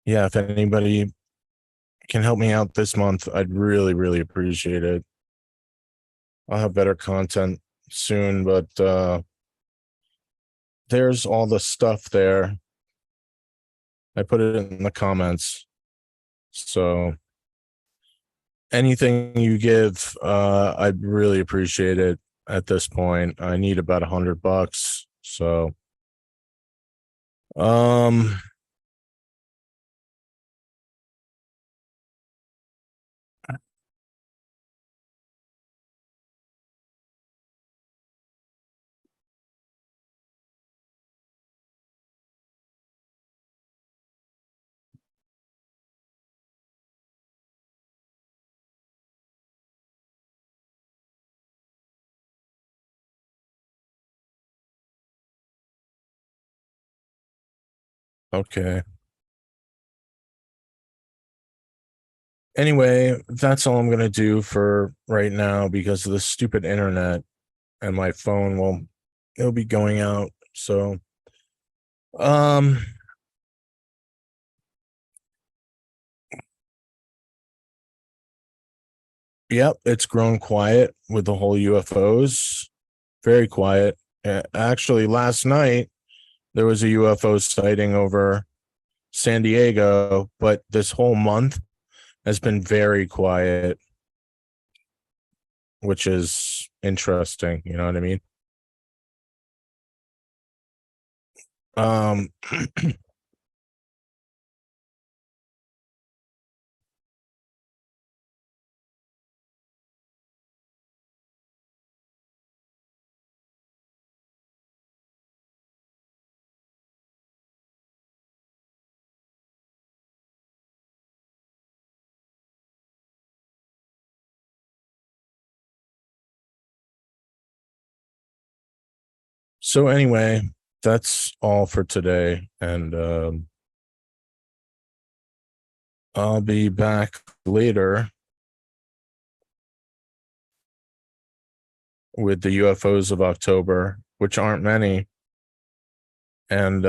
Speaker 1: Yeah, if anybody can help me out this month, I'd really, really appreciate it. I'll have better content soon, but there's all the stuff there. I put it in the comments. So anything you give, I'd really appreciate it at this point. I need about $100. So okay. Anyway, that's all I'm going to do for right now because of the stupid internet and my phone it'll be going out. So, yep, it's grown quiet with the whole UFOs. Very quiet. Actually, last night there was a UFO sighting over San Diego, but this whole month has been very quiet, which is interesting. You know what I mean? So anyway, that's all for today, and I'll be back later with the UFOs of October, which aren't many, and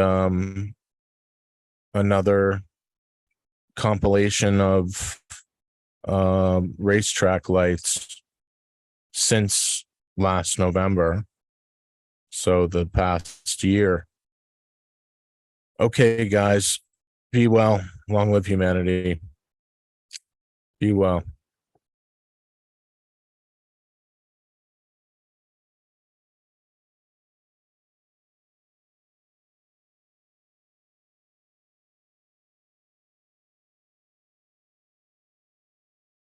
Speaker 1: another compilation of racetrack lights since last November, so the past year. Okay, guys, be well. Long live humanity. Be well.